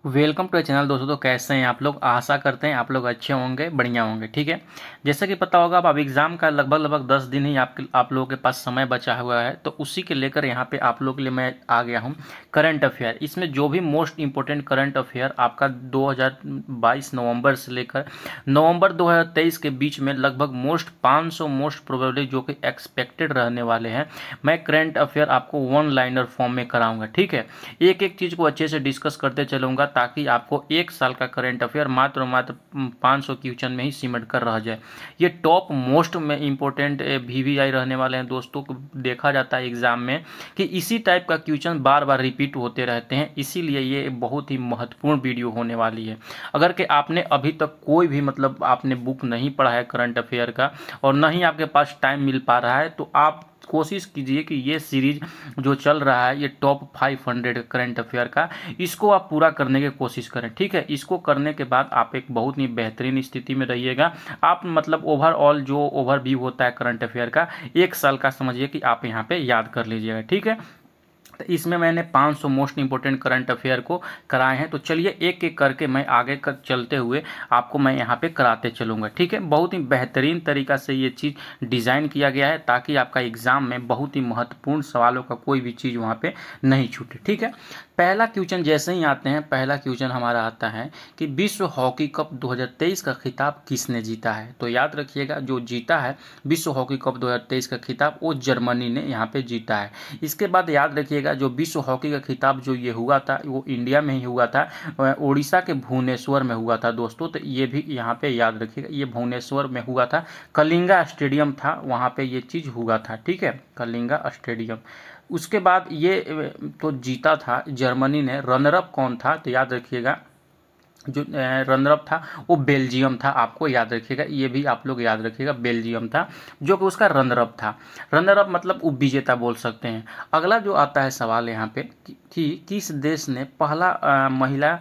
Welcome to channel दोस्तों। तो कैसे हैं आप लोग? आशा करते हैं आप लोग अच्छे होंगे, बढ़िया होंगे। ठीक है, जैसा कि पता होगा अब एग्ज़ाम का लगभग 10 दिन ही आप लोगों के पास समय बचा हुआ है। तो उसी के लेकर यहाँ पे आप लोगों के लिए मैं आ गया हूँ करंट अफेयर। इसमें जो भी मोस्ट इंपॉर्टेंट करंट अफेयर आपका 2022 नवंबर से लेकर नवंबर 2023 के बीच में लगभग 500 मोस्ट प्रोबेबली जो कि एक्सपेक्टेड रहने वाले हैं, मैं करंट अफेयर आपको वन लाइनर फॉर्म में कराऊंगा। ठीक है, एक एक चीज़ को अच्छे से डिस्कस करते चलूंगा ताकि आपको एक साल का करंट अफेयर मात्र 500 क्वेश्चन में ही सिमट कर रह जाए। ये टॉप मोस्ट में इंपॉर्टेंट वीवीआई रहने वाले हैं दोस्तों। देखा जाता है एग्जाम में कि इसी टाइप का क्वेश्चन बार बार रिपीट होते रहते हैं, इसीलिए ये बहुत ही महत्वपूर्ण वीडियो होने वाली है। अगर कि आपने अभी तक कोई भी आपने बुक नहीं पढ़ा है करंट अफेयर का और न ही आपके पास टाइम मिल पा रहा है, तो आप कोशिश कीजिए कि ये सीरीज जो चल रहा है, ये टॉप 500 करंट अफेयर का, इसको आप पूरा करने की कोशिश करें। ठीक है, इसको करने के बाद आप एक बहुत ही बेहतरीन स्थिति में रहिएगा। आप ओवरऑल जो ओवरव्यू होता है करंट अफेयर का, एक साल का समझिए कि आप यहाँ पे याद कर लीजिएगा। ठीक है, तो इसमें मैंने 500 मोस्ट इंपोर्टेंट करंट अफेयर को कराए हैं। तो चलिए एक एक करके मैं आगे कर चलते हुए आपको मैं यहाँ पे कराते चलूँगा। ठीक है, बहुत ही बेहतरीन तरीका से ये चीज़ डिज़ाइन किया गया है ताकि आपका एग्ज़ाम में बहुत ही महत्वपूर्ण सवालों का कोई भी चीज़ वहाँ पे नहीं छूटे। ठीक है, पहला क्वेश्चन जैसे ही आते हैं, पहला क्वेश्चन हमारा आता है कि विश्व हॉकी कप 2023 का खिताब किसने जीता है। तो याद रखिएगा, जो जीता है विश्व हॉकी कप 2023 का खिताब, वो जर्मनी ने यहाँ पे जीता है। इसके बाद याद रखिएगा, जो विश्व हॉकी का खिताब जो ये हुआ था वो इंडिया में ही हुआ था, उड़ीसा के भुवनेश्वर में हुआ था दोस्तों। तो ये भी यहाँ पे याद रखिएगा, ये भुवनेश्वर में हुआ था, कलिंगा स्टेडियम था वहाँ पे ये चीज़ हुआ था। ठीक है, कलिंगा स्टेडियम। उसके बाद ये तो जीता था जर्मनी ने। रनरअप कौन था? तो याद रखिएगा, जो रनरअप था वो बेल्जियम था। आपको याद रखिएगा, ये भी आप लोग याद रखिएगा, बेल्जियम था जो कि उसका रनरअप था। रनरअप मतलब उपविजेता बोल सकते हैं। अगला जो आता है सवाल यहाँ पे कि किस देश ने पहला महिला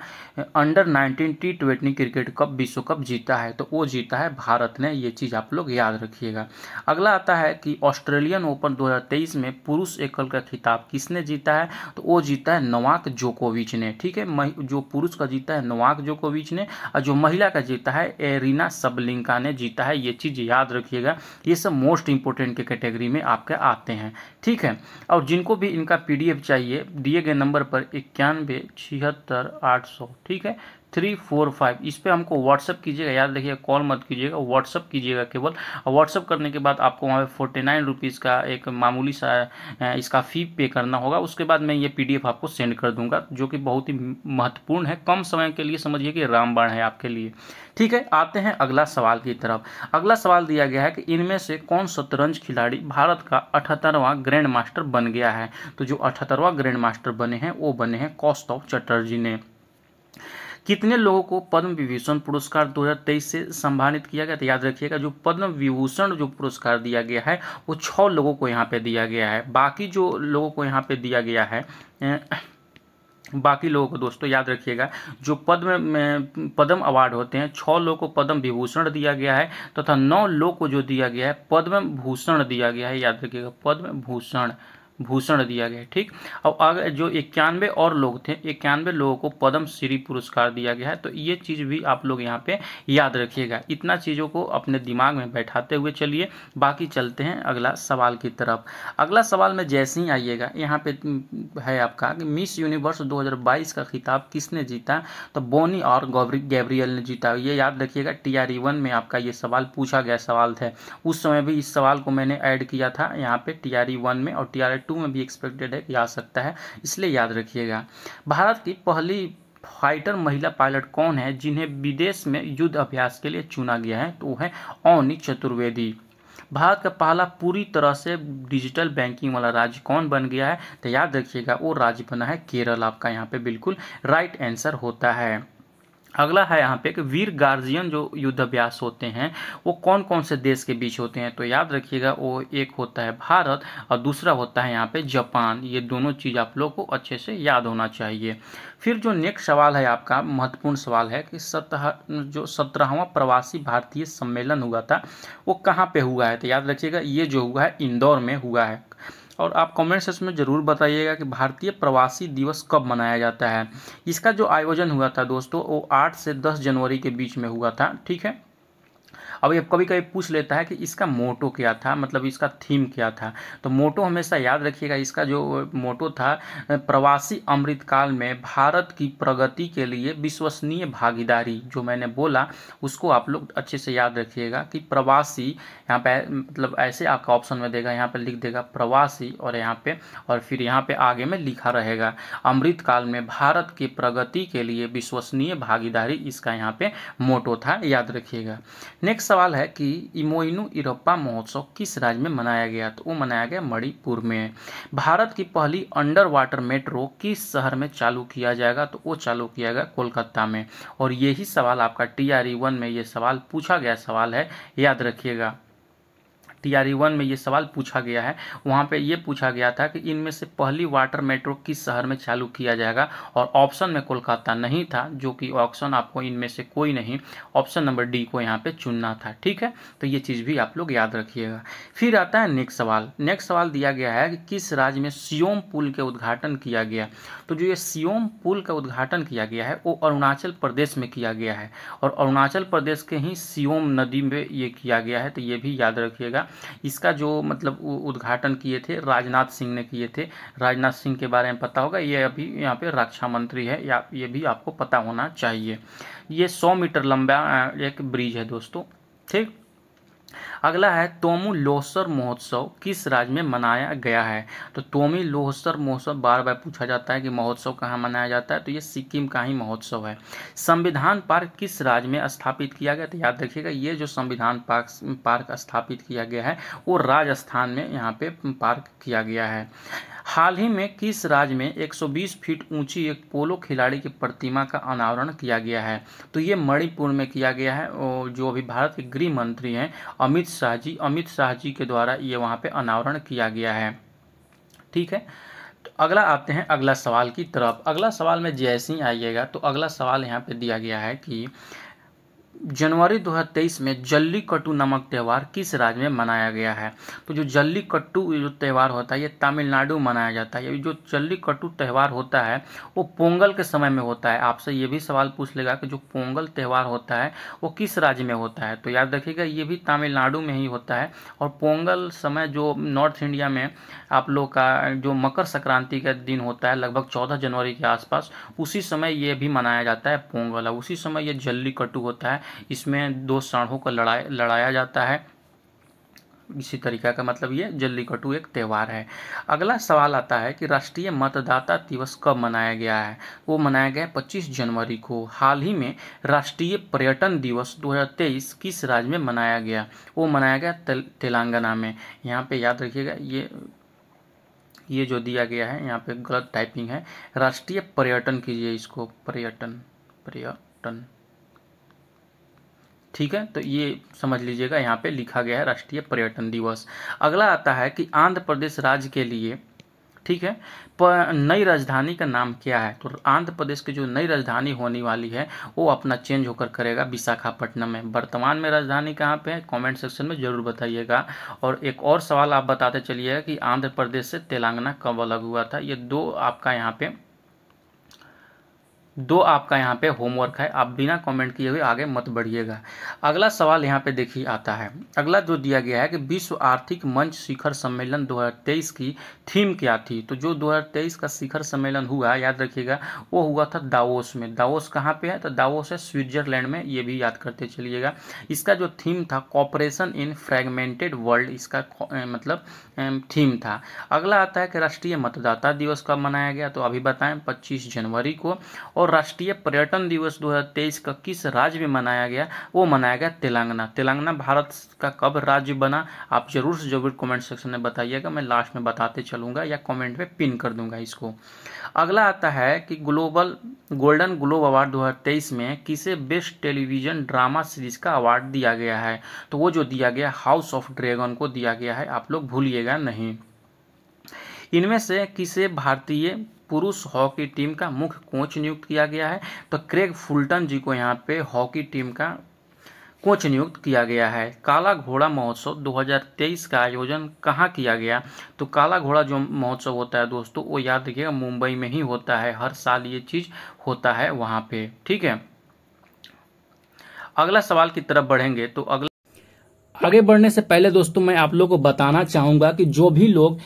अंडर 19 T20 क्रिकेट कप विश्व कप जीता है। तो वो जीता है भारत ने, ये चीज़ आप लोग याद रखिएगा। अगला आता है कि ऑस्ट्रेलियन ओपन 2023 में पुरुष एकल का खिताब किसने जीता है। तो वो जीता है नोवाक जोकोविच ने। ठीक है, जो पुरुष का जीता है नोवाक जोकोविच ने, और जो महिला का जीता है एरिना सबलिंका ने जीता है। ये चीज़ याद रखिएगा, ये सब मोस्ट इंपोर्टेंट के कैटेगरी में आपके आते हैं। ठीक है, और जिनको भी इनका PDF चाहिए, दिए गए नंबर पर 9176 ठीक है 345, इस पे हमको व्हाट्सअप कीजिएगा। याद रखिएगा, कॉल मत कीजिएगा, व्हाट्सअप कीजिएगा केवल। और व्हाट्सअप करने के बाद आपको वहाँ पे 49 रुपीज़ का एक मामूली सा इसका फ़ी पे करना होगा। उसके बाद मैं ये PDF आपको सेंड कर दूंगा, जो कि बहुत ही महत्वपूर्ण है। कम समय के लिए समझिए कि रामबाण है आपके लिए। ठीक है, आते हैं अगला सवाल की तरफ। अगला सवाल दिया गया है कि इनमें से कौन शतरंज खिलाड़ी भारत का 78वां ग्रैंड मास्टर बन गया है। तो जो 78वां ग्रैंड मास्टर बने हैं वो बने हैं कौस्तुभ चटर्जी ने। कितने लोगों को पद्म विभूषण पुरस्कार 2023 से सम्मानित किया गया? तो याद रखिएगा, जो पद्म विभूषण जो पुरस्कार दिया गया है वो 6 लोगों को यहाँ पे दिया गया है। बाकी जो लोगों को यहाँ पे दिया गया है, बाकी लोगों को दोस्तों याद रखिएगा, जो पद्म अवार्ड होते हैं, 6 लोगों को पद्म विभूषण दिया गया है तथा 9 लोगों को जो दिया गया है पद्म भूषण दिया गया है। याद रखिएगा, पद्म भूषण दिया गया है। ठीक, और अगर जो 91 और लोग थे, 91 लोगों को पद्म श्री पुरस्कार दिया गया है। तो ये चीज़ भी आप लोग यहाँ पे याद रखिएगा। इतना चीज़ों को अपने दिमाग में बैठाते हुए चलिए, बाकी चलते हैं अगला सवाल की तरफ। अगला सवाल में जैसे ही आइएगा, यहाँ पे है आपका कि मिस यूनिवर्स 2022 का खिताब किसने जीता। तो बोनी और गैब्रियल ने जीता। ये याद रखिएगा, TRE1 में आपका ये सवाल पूछा गया सवाल था। उस समय भी इस सवाल को मैंने ऐड किया था यहाँ पे TRE1 में, और TRE2 में भी एक्सपेक्टेड है कि आ सकता है, इसलिए याद रखिएगा। भारत की पहली फाइटर महिला पायलट कौन है जिन्हें विदेश में युद्ध अभ्यास के लिए चुना गया है। तो वो है अवनी चतुर्वेदी। भारत का पहला पूरी तरह से डिजिटल बैंकिंग वाला राज्य कौन बन गया है। तो याद रखिएगा, वो राज्य बना है केरल। आपका यहाँ पे बिल्कुल राइट आंसर होता है। अगला है यहाँ पे कि वीर गार्जियन जो युद्ध अभ्यास होते हैं वो कौन कौन से देश के बीच होते हैं। तो याद रखिएगा, वो एक होता है भारत और दूसरा होता है यहाँ पे जापान। ये दोनों चीज़ आप लोग को अच्छे से याद होना चाहिए। फिर जो नेक्स्ट सवाल है आपका महत्वपूर्ण सवाल है कि 17वां प्रवासी भारतीय सम्मेलन हुआ था वो कहाँ पे हुआ है। तो याद रखिएगा, ये जो हुआ है इंदौर में हुआ है। और आप कमेंट सेक्शन में ज़रूर बताइएगा कि भारतीय प्रवासी दिवस कब मनाया जाता है। इसका जो आयोजन हुआ था दोस्तों वो 8 से 10 जनवरी के बीच में हुआ था, ठीक है। अब ये कभी कभी पूछ लेता है कि इसका मोटो क्या था, मतलब इसका थीम क्या था। तो मोटो हमेशा याद रखिएगा, इसका जो मोटो था, प्रवासी अमृतकाल में भारत की प्रगति के लिए विश्वसनीय भागीदारी, जो मैंने बोला उसको आप लोग अच्छे से याद रखिएगा कि प्रवासी, यहाँ पे मतलब ऐसे आपका ऑप्शन में देगा, यहाँ पे लिख देगा प्रवासी और यहाँ पे, और फिर यहाँ पे आगे में लिखा रहेगा अमृतकाल में भारत की प्रगति के लिए विश्वसनीय भागीदारी, इसका यहाँ पे मोटो था, याद रखिएगा। नेक्स्ट सवाल है कि इमोइनु इरोप्पा महोत्सव किस राज्य में मनाया गया, तो वो मनाया गया मणिपुर में। भारत की पहली अंडर वाटर मेट्रो किस शहर में चालू किया जाएगा, तो वो चालू किया गया कोलकाता में। और यही सवाल आपका TRE 1 में ये सवाल पूछा गया सवाल है, याद रखिएगा। TRE 1 में ये सवाल पूछा गया है, वहाँ पे ये पूछा गया था कि इनमें से पहली वाटर मेट्रो किस शहर में चालू किया जाएगा, और ऑप्शन में कोलकाता नहीं था, जो कि ऑप्शन आपको इनमें से कोई नहीं, ऑप्शन नंबर डी को यहाँ पे चुनना था, ठीक है। तो ये चीज़ भी आप लोग याद रखिएगा। फिर आता है नेक्स्ट सवाल। नेक्स्ट सवाल दिया गया है कि किस राज्य में सियोम पुल के उद्घाटन किया गया। तो जो ये सियोम पुल का उद्घाटन किया गया है वो अरुणाचल प्रदेश में किया गया है, और अरुणाचल प्रदेश के ही सियोम नदी में ये किया गया है, तो ये भी याद रखिएगा। इसका जो मतलब उद्घाटन किए थे राजनाथ सिंह ने किए थे। राजनाथ सिंह के बारे में पता होगा, ये अभी यहाँ पे रक्षा मंत्री है, या ये भी आपको पता होना चाहिए। ये 100 मीटर लंबा एक ब्रिज है दोस्तों, ठीक। अगला है तोमू लोहसर महोत्सव किस राज्य में मनाया गया है। तो तोमी लोहसर महोत्सव बार बार पूछा जाता है कि महोत्सव कहाँ मनाया जाता है, तो ये सिक्किम का ही महोत्सव है। संविधान पार्क किस राज्य में स्थापित किया गया, तो याद रखिएगा ये जो संविधान पार्क स्थापित किया गया है वो राजस्थान में यहाँ पे पार्क किया गया है। हाल ही में किस राज्य में 120 फीट ऊंची एक पोलो खिलाड़ी की प्रतिमा का अनावरण किया गया है, तो ये मणिपुर में किया गया है। और जो अभी भारत के गृह मंत्री हैं अमित शाह जी के द्वारा ये वहाँ पे अनावरण किया गया है, ठीक है। तो अगला आते हैं अगला सवाल की तरफ। अगला सवाल में जैसे ही आइएगा तो अगला सवाल यहाँ पे दिया गया है कि जनवरी 2023 में जल्लीकट्टू नामक त्यौहार किस राज्य में मनाया गया है। तो जो जल्लीकट्टू जो त्यौहार होता है ये तमिलनाडु मनाया जाता है। ये जो जल्लीकट्टू त्यौहार होता है वो पोंगल के समय में होता है। आपसे ये भी सवाल पूछ लेगा कि जो पोंगल त्यौहार होता है वो किस राज्य में होता है, तो याद रखिएगा ये भी तमिलनाडु में ही होता है। और पोंगल समय जो नॉर्थ इंडिया में आप लोग का जो मकर संक्रांति का दिन होता है लगभग 14 जनवरी के आसपास, उसी समय ये भी मनाया जाता है पोंगल। उसी समय ये जल्लीकट्टू होता है, इसमें दो सांडों को लड़ाया जाता है। इसी तरीका का मतलब ये जल्लीकट्टू एक त्यौहार है। अगला सवाल आता है कि राष्ट्रीय मतदाता दिवस कब मनाया गया है। वो मनाया गया 25 जनवरी को। हाल ही में राष्ट्रीय पर्यटन दिवस 2023 किस राज्य में मनाया गया, वो मनाया गया तेलंगाना में। यहाँ पे याद रखिएगा ये जो दिया गया है यहाँ पे गलत टाइपिंग है, राष्ट्रीय पर्यटन कीजिए इसको, पर्यटन, ठीक है। तो ये समझ लीजिएगा यहाँ पे लिखा गया है राष्ट्रीय पर्यटन दिवस। अगला आता है कि आंध्र प्रदेश राज्य के लिए, ठीक है, नई राजधानी का नाम क्या है। तो आंध्र प्रदेश की जो नई राजधानी होने वाली है वो अपना चेंज होकर करेगा विशाखापट्टनम में। वर्तमान में राजधानी कहाँ पे है, कमेंट सेक्शन में जरूर बताइएगा। और एक और सवाल आप बताते चलिएगा कि आंध्र प्रदेश से तेलंगाना कब अलग हुआ था। ये दो आपका यहाँ पे होमवर्क है, आप बिना कमेंट किए हुए आगे मत बढ़िएगा। अगला सवाल यहाँ पे देखिए आता है। अगला जो दिया गया है कि विश्व आर्थिक मंच शिखर सम्मेलन 2023 की थीम क्या थी। तो जो 2023 का शिखर सम्मेलन हुआ, याद रखिएगा वो हुआ था दावोस में। दावोस कहाँ पे है, तो दावोस है स्विट्जरलैंड में, ये भी याद करते चलिएगा। इसका जो थीम था कॉपरेशन इन फ्रेगमेंटेड वर्ल्ड, इसका मतलब थीम था। अगला आता है कि राष्ट्रीय मतदाता दिवस कब मनाया गया, तो अभी बताएं 25 जनवरी को। और राष्ट्रीय पर्यटन दिवस 2023 का किस राज्य में मनाया गया, वो मनाया गया तेलंगाना। तेलंगाना भारत का कब राज्य बना, आप जरूर से जरूर कमेंट सेक्शन में बताइएगा, मैं लास्ट में बताते चलूंगा या कमेंट में पिन कर दूंगा इसको। अगला आता है कि गोल्डन ग्लोब अवार्ड 2023 में किसे बेस्ट टेलीविजन ड्रामा सीरीज का अवार्ड दिया गया है। तो वो जो दिया गया हाउस ऑफ ड्रैगन को दिया गया है, आप लोग भूलिएगा नहीं। इनमें से किसे भारतीय पुरुष हॉकी टीम का मुख्य कोच नियुक्त किया गया है, तो क्रेग फुलटन जी को यहाँ पे हॉकी टीम का कोच नियुक्त किया गया है। काला घोड़ा महोत्सव 2023 का आयोजन कहाँ किया गया? तो काला घोड़ा जो महोत्सव होता है दोस्तों, वो याद रखिएगा मुंबई में ही होता है, हर साल ये चीज़ होता है वहाँ पे। ठीक है, अगला सवाल की तरफ बढ़ेंगे तो आगे बढ़ने से पहले दोस्तों मैं आप लोगों को बताना चाहूंगा कि जो भी लोग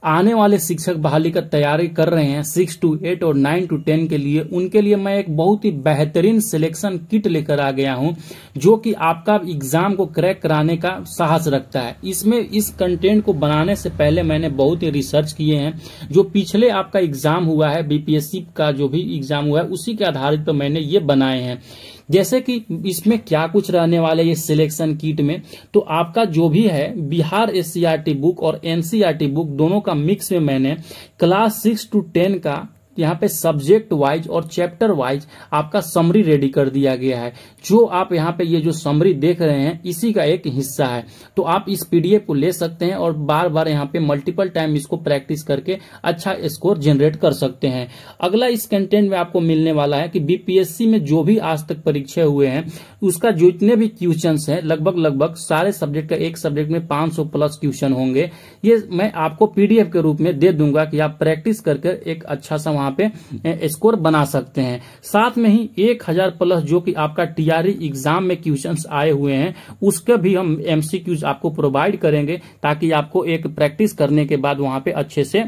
आने वाले शिक्षक बहाली का तैयारी कर रहे हैं 6 to 8 और 9 to 10 के लिए, उनके लिए मैं एक बहुत ही बेहतरीन सिलेक्शन किट लेकर आ गया हूं, जो कि आपका एग्जाम को क्रैक कराने का साहस रखता है। इसमें इस कंटेंट को बनाने से पहले मैंने बहुत ही रिसर्च किए हैं। जो पिछले आपका एग्जाम हुआ है, बीपीएससी का जो भी एग्जाम हुआ है, उसी के आधारित पर मैंने ये बनाए हैं। जैसे कि इसमें क्या कुछ रहने वाले ये सिलेक्शन किट में, तो आपका जो भी है बिहार एससीईआरटी बुक और एनसीईआरटी बुक दोनों का मिक्स में मैंने क्लास 6 to 10 का यहाँ पे सब्जेक्ट वाइज और चैप्टर वाइज आपका समरी रेडी कर दिया गया है। जो आप यहाँ पे ये जो समरी देख रहे हैं इसी का एक हिस्सा है। तो आप इस पीडीएफ को ले सकते हैं और बार बार यहाँ पे मल्टीपल टाइम इसको प्रैक्टिस करके अच्छा स्कोर जनरेट कर सकते हैं। अगला इस कंटेंट में आपको मिलने वाला है कि बीपीएससी में जो भी आज तक परीक्षा हुए हैं उसका जितने भी क्वेश्चन है लगभग सारे सब्जेक्ट का, एक सब्जेक्ट में 500 प्लस क्वेश्चन होंगे। ये मैं आपको पीडीएफ के रूप में दे दूंगा कि आप प्रैक्टिस करके एक अच्छा सा वहां पे स्कोर बना सकते हैं। साथ में ही 1000 प्लस जो कि आपका टीआरई एग्जाम में क्वेश्चंस आए हुए हैं उसके भी हम एमसीक्यूज आपको प्रोवाइड करेंगे, ताकि आपको एक प्रैक्टिस करने के बाद वहां पे अच्छे से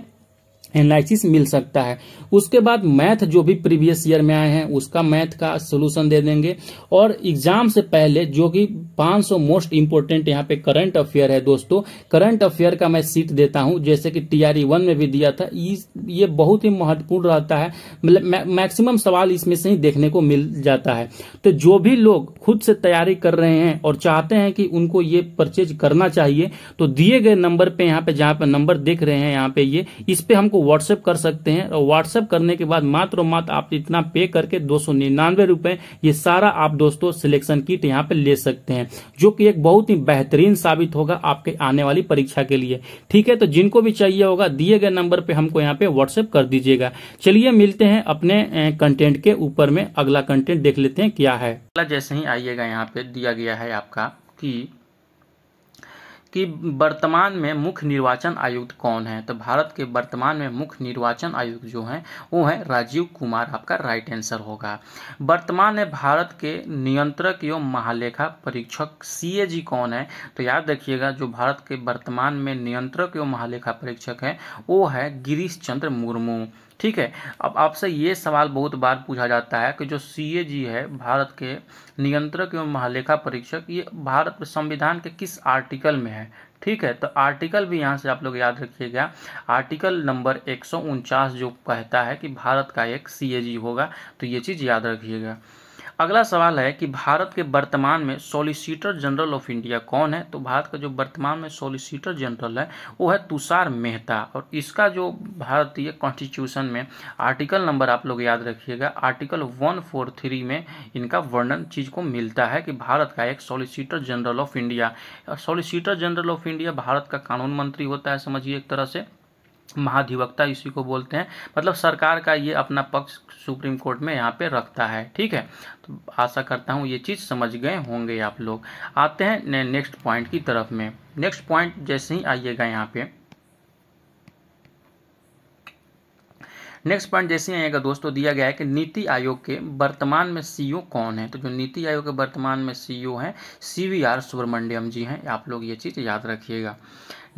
एनालिसिस मिल सकता है। उसके बाद मैथ जो भी प्रीवियस ईयर में आए हैं उसका मैथ का सोल्यूशन दे देंगे। और एग्जाम से पहले जो कि 500 मोस्ट इंपोर्टेंट यहाँ पे करंट अफेयर है दोस्तों, करंट अफेयर का मैं सीट देता हूं, जैसे कि टीआरई 1 में भी दिया था। ये बहुत ही महत्वपूर्ण रहता है, मतलब मैक्सिमम सवाल इसमें से ही देखने को मिल जाता है। तो जो भी लोग खुद से तैयारी कर रहे हैं और चाहते हैं कि उनको ये परचेज करना चाहिए, तो दिए गए नंबर पे, यहाँ पे जहाँ पे नंबर देख रहे हैं यहाँ पे ये, इस पे हमको व्हाट्सएप कर सकते हैं। और व्हाट्सएप करने के बाद मात्र आप इतना पे करके 299 रुपए ये सारा आप दोस्तों सिलेक्शन किट यहाँ पे ले सकते हैं, जो कि एक बहुत ही बेहतरीन साबित होगा आपके आने वाली परीक्षा के लिए। ठीक है, तो जिनको भी चाहिए होगा दिए गए नंबर पे हमको यहाँ पे व्हाट्सएप कर दीजिएगा। चलिए मिलते हैं अपने कंटेंट के ऊपर में, अगला कंटेंट देख लेते हैं क्या है। जैसे ही आइएगा यहाँ पे दिया गया है आपका कि वर्तमान में मुख्य निर्वाचन आयुक्त कौन है। तो भारत के वर्तमान में मुख्य निर्वाचन आयुक्त जो हैं वो है राजीव कुमार, आपका राइट आंसर होगा। वर्तमान में भारत के नियंत्रक एवं महालेखा परीक्षक सीएजी कौन है। तो याद रखिएगा जो भारत के वर्तमान में नियंत्रक एवं महालेखा परीक्षक है वो है गिरीश चंद्र मुर्मू। ठीक है, अब आपसे ये सवाल बहुत बार पूछा जाता है कि जो सीएजी है भारत के नियंत्रक एवं महालेखा परीक्षक, ये भारत संविधान के किस आर्टिकल में है। ठीक है, तो आर्टिकल भी यहाँ से आप लोग याद रखिएगा, आर्टिकल नंबर 149 जो कहता है कि भारत का एक सीएजी होगा, तो ये चीज़ याद रखिएगा। अगला सवाल है कि भारत के वर्तमान में सॉलिसिटर जनरल ऑफ इंडिया कौन है। तो भारत का जो वर्तमान में सॉलिसिटर जनरल है वो है तुषार मेहता। और इसका जो भारतीय कॉन्स्टिट्यूशन में आर्टिकल नंबर आप लोग याद रखिएगा, आर्टिकल 143 में इनका वर्णन चीज़ को मिलता है कि भारत का एक solicitor general of India. Solicitor general of India Bharat का कानून मंत्री होता है, समझिए एक तरह से महाधिवक्ता इसी को बोलते हैं, मतलब सरकार का ये अपना पक्ष सुप्रीम कोर्ट में यहाँ पे रखता है। ठीक है, तो आशा करता हूँ ये चीज़ समझ गए होंगे आप लोग। आते हैं नेक्स्ट पॉइंट की तरफ में। नेक्स्ट पॉइंट जैसे ही आइएगा यहाँ पे, नेक्स्ट पॉइंट जैसे आएगा दोस्तों, दिया गया है कि नीति आयोग के वर्तमान में सीईओ कौन है। तो जो नीति आयोग के वर्तमान में सीईओ हैं CVR सुब्रमण्यम जी हैं, आप लोग ये चीज़ याद रखिएगा।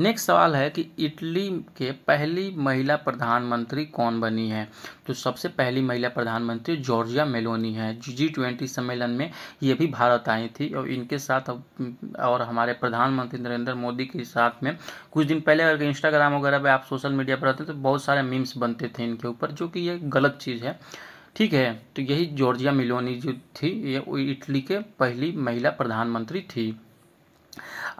नेक्स्ट सवाल है कि इटली के पहली महिला प्रधानमंत्री कौन बनी है। तो सबसे पहली महिला प्रधानमंत्री जॉर्जिया मेलोनी है। G20 सम्मेलन में ये भी भारत आई थी और इनके साथ और हमारे प्रधानमंत्री नरेंद्र मोदी के साथ में कुछ दिन पहले अगर इंस्टाग्राम वगैरह पे आप सोशल मीडिया पर रहते तो बहुत सारे मीम्स बनते थे इनके ऊपर, जो कि ये गलत चीज़ है। ठीक है, तो यही जॉर्जिया मेलोनी जो थी ये इटली के पहली महिला प्रधानमंत्री थी।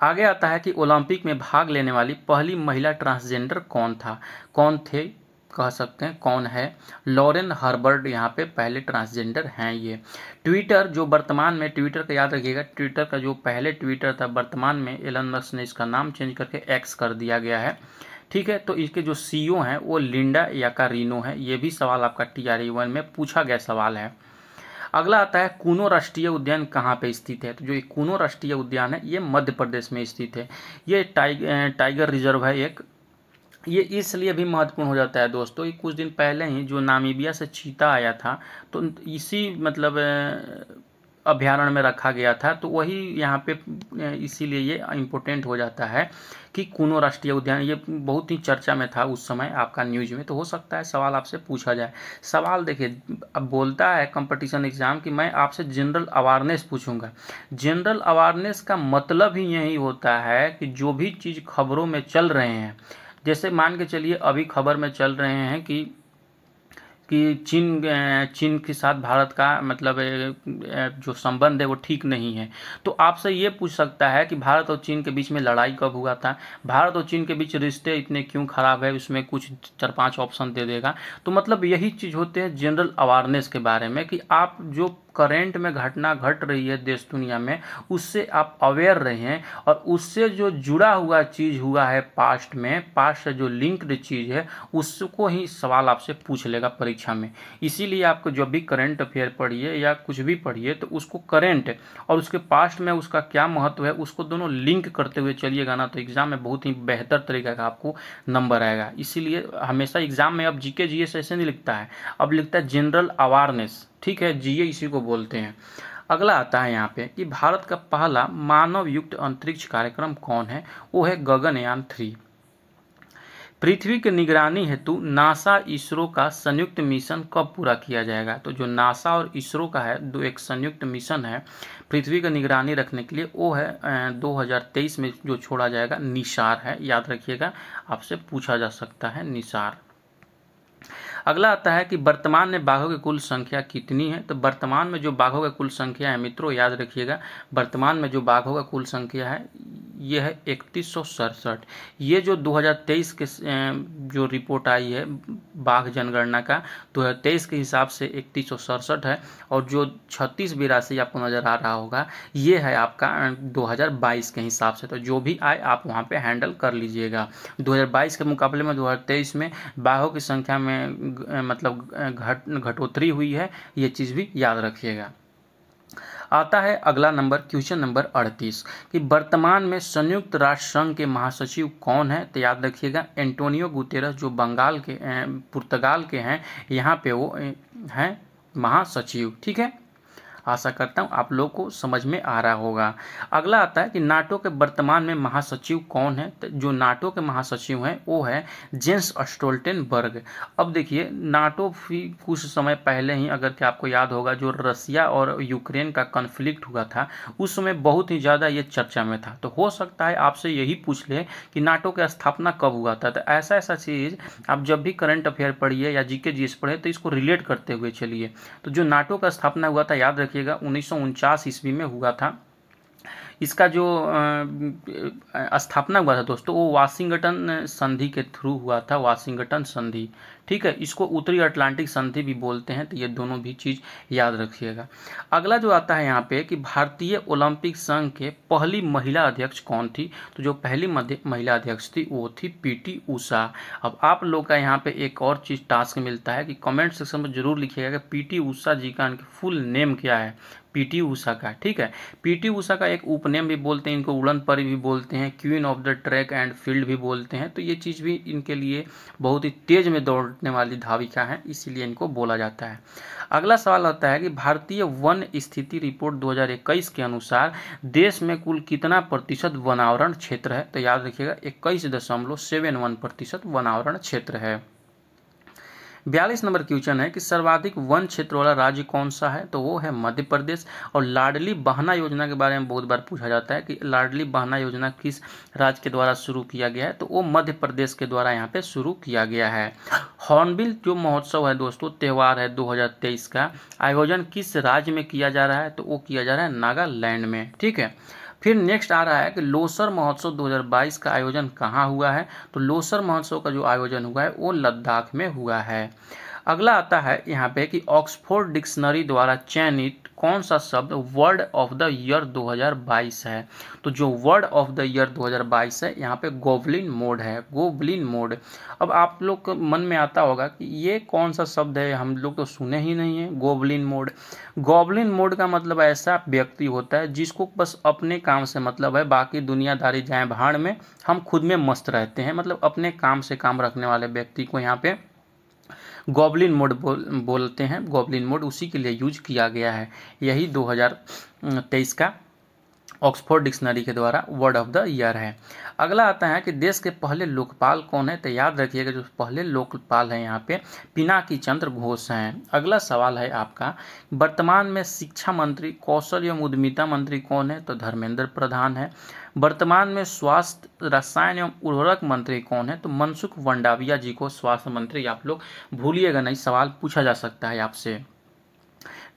आगे आता है कि ओलंपिक में भाग लेने वाली पहली महिला ट्रांसजेंडर कौन थे, कह सकते हैं कौन है। लॉरेन हर्बर्ट यहाँ पे पहले ट्रांसजेंडर हैं। ये ट्विटर जो वर्तमान में, ट्विटर का याद रखिएगा, ट्विटर का जो पहले ट्विटर था वर्तमान में एलन मस्क ने इसका नाम चेंज करके एक्स कर दिया गया है। ठीक है, तो इसके जो सीईओ हैं वो लिंडा याकारिनो है। ये भी सवाल आपका TRE 1 में पूछा गया सवाल है। अगला आता है कूनो राष्ट्रीय उद्यान कहाँ पे स्थित है। तो जो ये कूनो राष्ट्रीय उद्यान है ये मध्य प्रदेश में स्थित है। ये टाइगर रिजर्व है एक। ये इसलिए भी महत्वपूर्ण हो जाता है दोस्तों, ये कुछ दिन पहले ही जो नामीबिया से चीता आया था तो इसी मतलब अभ्यारण्य में रखा गया था, तो वही यहाँ पे इसीलिए ये इम्पोर्टेंट हो जाता है कि कूनो राष्ट्रीय उद्यान ये बहुत ही चर्चा में था उस समय आपका न्यूज में। तो हो सकता है सवाल आपसे पूछा जाए। सवाल देखिए, अब बोलता है कंपटीशन एग्जाम कि मैं आपसे जनरल अवेयरनेस पूछूंगा। जनरल अवेयरनेस का मतलब ही यही होता है कि जो भी चीज़ खबरों में चल रहे हैं, जैसे मान के चलिए अभी खबर में चल रहे हैं कि चीन के साथ भारत का मतलब जो संबंध है वो ठीक नहीं है, तो आपसे ये पूछ सकता है कि भारत और चीन के बीच में लड़ाई कब हुआ था, भारत और चीन के बीच रिश्ते इतने क्यों खराब है, उसमें कुछ 4-5 ऑप्शन दे देगा। तो मतलब यही चीज़ होते हैं जनरल अवेयरनेस के बारे में कि आप जो करेंट में घटना घट रही है देश दुनिया में उससे आप अवेयर रहें, और उससे जो जुड़ा हुआ चीज़ हुआ है पास्ट में, पास्ट से जो लिंक्ड चीज़ है उसको ही सवाल आपसे पूछ लेगा परीक्षा में। इसीलिए आपको जब भी करंट अफेयर पढ़िए या कुछ भी पढ़िए तो उसको करंट और उसके पास्ट में उसका क्या महत्व है उसको दोनों लिंक करते हुए चलिएगा ना, तो एग्जाम में बहुत ही बेहतर तरीके का आपको नंबर आएगा। इसीलिए हमेशा एग्जाम में अब जीके जीएस ऐसे नहीं लिखता है, अब लिखता है जनरल अवेयरनेस, ठीक है, जीए इसी को बोलते हैं। अगला आता है यहाँ पे कि भारत का पहला मानव युक्त अंतरिक्ष कार्यक्रम कौन है, वो है गगनयान 3। पृथ्वी की निगरानी हेतु नासा इसरो का संयुक्त मिशन कब पूरा किया जाएगा। तो जो नासा और इसरो का है दो एक संयुक्त मिशन है पृथ्वी की निगरानी रखने के लिए, वो है 2023 में जो छोड़ा जाएगा, निसार है, याद रखिएगा, आपसे पूछा जा सकता है निसार। अगला आता है कि वर्तमान में बाघों की कुल संख्या कितनी है। तो वर्तमान में जो बाघों की कुल संख्या है मित्रों याद रखिएगा, वर्तमान में जो बाघों का कुल संख्या है ये है 3167। ये जो 2023 के जो रिपोर्ट आई है बाघ जनगणना का 2023 के हिसाब से 3167 है, और जो 3682 आपको नज़र आ रहा होगा ये है आपका 2022 के हिसाब से। तो जो भी आए आप वहाँ पे हैंडल कर लीजिएगा। 2022 के मुकाबले में 2023 में बाघों की संख्या में मतलब घटोतरी हुई है, ये चीज़ भी याद रखिएगा। आता है अगला नंबर, क्वेश्चन नंबर 38 कि वर्तमान में संयुक्त राष्ट्र संघ के महासचिव कौन है। तो याद रखिएगा एंटोनियो गुतेरस, जो बंगाल के पुर्तगाल के हैं, यहाँ पे वो हैं महासचिव, ठीक है। आशा करता हूँ आप लोग को समझ में आ रहा होगा। अगला आता है कि नाटो के वर्तमान में महासचिव कौन है। तो जो नाटो के महासचिव हैं वो है जेंस स्टोल्टेनबर्ग। अब देखिए नाटो कुछ समय पहले ही, अगर कि आपको याद होगा, जो रसिया और यूक्रेन का कॉन्फ्लिक्ट हुआ था उस समय बहुत ही ज़्यादा ये चर्चा में था। तो हो सकता है आपसे यही पूछ ले कि नाटो की स्थापना कब हुआ था। तो ऐसा चीज़ आप जब भी करंट अफेयर पढ़िए या जीके जीएस पढ़े तो इसको रिलेट करते हुए चलिए। तो जो नाटो का स्थापना हुआ था याद रखिएगा 1949 ईस्वी में हुआ था। इसका जो स्थापना हुआ था दोस्तों वो वाशिंगटन संधि के थ्रू हुआ था, वाशिंगटन संधि, ठीक है। इसको उत्तरी अटलांटिक संधि भी बोलते हैं, तो ये दोनों भी चीज़ याद रखिएगा। अगला जो आता है यहाँ पे कि भारतीय ओलंपिक संघ के पहली महिला अध्यक्ष कौन थी। तो जो पहली महिला अध्यक्ष थी वो थी पीटी उषा। अब आप लोग का यहाँ पे एक और चीज़ टास्क मिलता है कि कमेंट सेक्शन में जरूर लिखिएगा कि पीटी उषा जी का फुल नेम क्या है, पीटी उषा का, ठीक है। पीटी उषा का एक उपनेम भी बोलते हैं, इनको उड़न परी भी बोलते हैं, queen of the track and field भी बोलते हैं। तो ये चीज़ भी इनके लिए बहुत ही तेज में दौड़ने वाली धाविका है, इसीलिए इनको बोला जाता है। अगला सवाल आता है कि भारतीय वन स्थिति रिपोर्ट 2021 के अनुसार देश में कुल कितना प्रतिशत वनावरण क्षेत्र है। तो याद रखिएगा 21.71% वनावरण क्षेत्र है। 42 नंबर क्वेश्चन है कि सर्वाधिक वन क्षेत्र वाला राज्य कौन सा है। तो वो है मध्य प्रदेश। और लाडली बहना योजना के बारे में बहुत बार पूछा जाता है कि लाडली बहना योजना किस राज्य के द्वारा शुरू किया गया है। तो वो मध्य प्रदेश के द्वारा यहाँ पे शुरू किया गया है। हॉर्नबिल जो महोत्सव है दोस्तों, त्यौहार है 2023 का, आयोजन किस राज्य में किया जा रहा है। तो वो किया जा रहा है नागालैंड में, ठीक है। फिर नेक्स्ट आ रहा है कि लोसर महोत्सव 2022 का आयोजन कहाँ हुआ है। तो लोसर महोत्सव का जो आयोजन हुआ है वो लद्दाख में हुआ है। अगला आता है यहाँ पे कि ऑक्सफोर्ड डिक्शनरी द्वारा चयनित कौन सा शब्द वर्ड ऑफ द ईयर 2022 है? तो जो वर्ड ऑफ द ईयर 2022 है यहाँ पे गोबलिन मोड है, गोबलिन मोड। अब आप लोग को मन में आता होगा कि ये कौन सा शब्द है, हम लोग तो सुने ही नहीं है गोबलिन मोड। गोबलिन मोड का मतलब ऐसा व्यक्ति होता है जिसको बस अपने काम से मतलब है, बाकी दुनियादारी जाए भाड़ में, हम खुद में मस्त रहते हैं, मतलब अपने काम से काम रखने वाले व्यक्ति को यहाँ पे गॉबलिन मोड बोलते हैं। गॉबलिन मोड उसी के लिए यूज किया गया है। यही 2023 का ऑक्सफोर्ड डिक्शनरी के द्वारा वर्ड ऑफ द ईयर है। अगला आता है कि देश के पहले लोकपाल कौन है? तो याद रखिएगा जो पहले लोकपाल हैं यहाँ पे पिनाकी चंद्र घोष हैं। अगला सवाल है आपका, वर्तमान में शिक्षा मंत्री, कौशल एवं उद्यमिता मंत्री कौन है? तो धर्मेंद्र प्रधान है। वर्तमान में स्वास्थ्य, रसायन एवं उर्वरक मंत्री कौन है? तो मनसुख मंडाविया जी को स्वास्थ्य मंत्री आप लोग भूलिएगा नहीं, सवाल पूछा जा सकता है आपसे।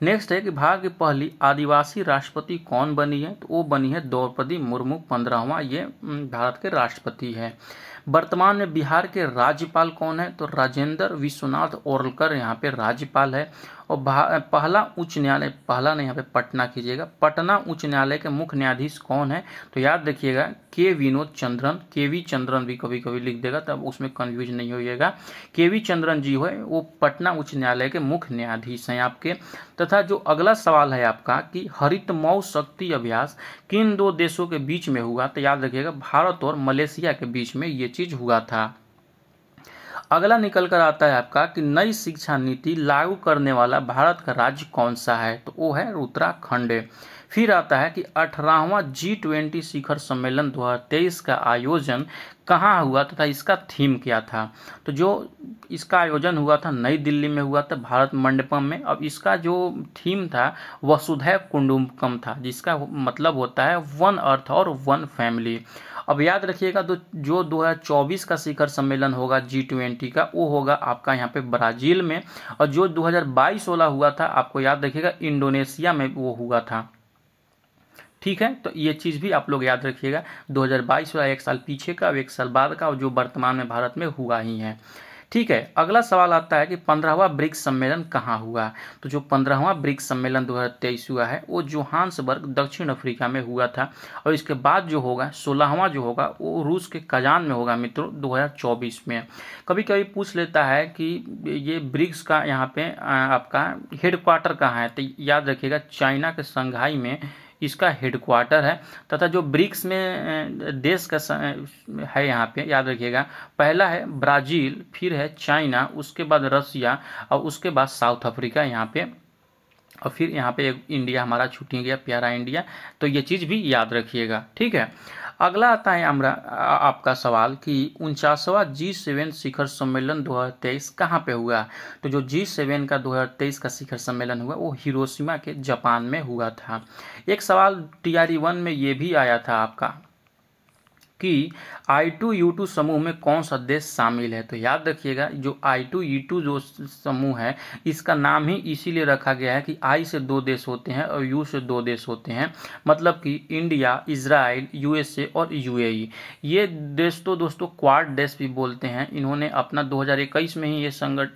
नेक्स्ट है कि भारत की पहली आदिवासी राष्ट्रपति कौन बनी है? तो वो बनी है द्रौपदी मुर्मू, 15वां ये भारत के राष्ट्रपति है। वर्तमान में बिहार के राज्यपाल कौन है? तो राजेंद्र विश्वनाथ ओरलकर यहाँ पे राज्यपाल है। और पहला उच्च न्यायालय, पहला नहीं यहाँ पे पटना कीजिएगा, पटना उच्च न्यायालय के मुख्य न्यायाधीश कौन है? तो याद रखिएगा के विनोद चंद्रन, के वी चंद्रन भी कभी कभी लिख देगा, तब उसमें कंफ्यूज नहीं होइएगा। के वी चंद्रन जी है वो पटना उच्च न्यायालय के मुख्य न्यायाधीश हैं आपके। तथा जो अगला सवाल है आपका कि हरित मऊ शक्ति अभ्यास किन दो देशों के बीच में हुआ? तो याद रखिएगा भारत और मलेशिया के बीच में ये चीज हुआ था। अगला निकल कर आता है आपका कि नई शिक्षा नीति लागू करने वाला भारत का राज्य कौन सा है? तो वो है उत्तराखंड। फिर आता है कि 18वां G20 शिखर सम्मेलन 2023 का आयोजन कहाँ हुआ तथा इसका थीम क्या था? तो जो इसका आयोजन हुआ था नई दिल्ली में हुआ था, भारत मंडपम में। अब इसका जो थीम था वसुधैव कुटुंबकम था, जिसका मतलब होता है वन अर्थ और वन फैमिली। अब याद रखिएगा तो जो 2024 का शिखर सम्मेलन होगा G20 का, वो होगा आपका यहाँ पे ब्राजील में। और जो 2022 वाला हुआ था आपको याद रखिएगा इंडोनेशिया में वो हुआ था। ठीक है, तो ये चीज़ भी आप लोग याद रखिएगा। 2022 वाला एक साल पीछे का और एक साल बाद का, और जो वर्तमान में भारत में हुआ ही है। ठीक है, अगला सवाल आता है कि 15वां ब्रिक्स सम्मेलन कहाँ हुआ? तो जो 15वां ब्रिक्स सम्मेलन 2023 हुआ है वो जोहान्सबर्ग दक्षिण अफ्रीका में हुआ था। और इसके बाद जो होगा 16वां जो होगा वो रूस के कजान में होगा मित्रों 2024 में। कभी कभी पूछ लेता है कि ये ब्रिक्स का यहाँ पे आपका हेडक्वार्टर कहाँ है? तो याद रखिएगा चाइना के शंघाई में इसका हेडक्वार्टर है। तथा जो ब्रिक्स में देश का है यहाँ पे याद रखिएगा, पहला है ब्राज़ील, फिर है चाइना, उसके बाद रसिया और उसके बाद साउथ अफ्रीका यहाँ पे, और फिर यहाँ पे इंडिया हमारा छूट गया, प्यारा इंडिया। तो ये चीज़ भी याद रखिएगा। ठीक है, अगला आता है आपका सवाल कि 49वां G7 शिखर सम्मेलन 2023 कहाँ पे हुआ? तो जो G7 का 2023 का शिखर सम्मेलन हुआ वो हिरोशिमा के जापान में हुआ था। एक सवाल TRE1 में ये भी आया था आपका कि I2U2 समूह में कौन सा देश शामिल है? तो याद रखिएगा जो I2E2 जो समूह है इसका नाम ही इसीलिए रखा गया है कि I से 2 देश होते हैं और U से 2 देश होते हैं, मतलब कि इंडिया, इजराइल, USA और UAE। ये देश तो दोस्तों क्वाड देश भी बोलते हैं। इन्होंने अपना 2021 में ही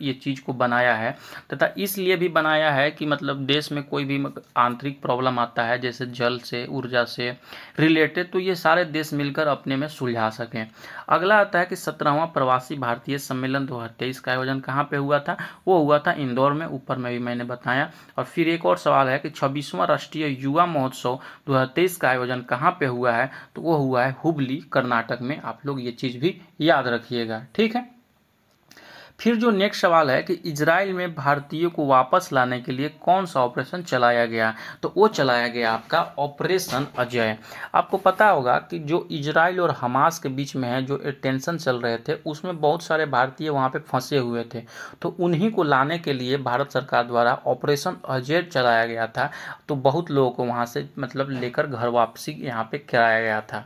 ये चीज़ को बनाया है, तथा इसलिए भी बनाया है कि मतलब देश में कोई भी आंतरिक प्रॉब्लम आता है जैसे जल से, ऊर्जा से रिलेटेड, तो ये सारे देश मिलकर अपने में सुलझा सकें। अगला आता है कि 17वां प्रवासी भारतीय सम्मेलन 2023 का आयोजन कहाँ पे हुआ था? वो हुआ था इंदौर में, ऊपर में भी मैंने बताया। और फिर एक और सवाल है कि 26वां राष्ट्रीय युवा महोत्सव 2023 का आयोजन कहाँ पे हुआ है? तो वो हुआ है हुबली, कर्नाटक में। आप लोग ये चीज़ भी याद रखिएगा। ठीक है, फिर जो नेक्स्ट सवाल है कि इजराइल में भारतीयों को वापस लाने के लिए कौन सा ऑपरेशन चलाया गया? तो वो चलाया गया आपका ऑपरेशन अजय। आपको पता होगा कि जो इजराइल और हमास के बीच में है जो टेंशन चल रहे थे उसमें बहुत सारे भारतीय वहाँ पे फंसे हुए थे, तो उन्हीं को लाने के लिए भारत सरकार द्वारा ऑपरेशन अजय चलाया गया था। तो बहुत लोगों को वहाँ से मतलब लेकर घर वापसी यहाँ पे कराया गया था।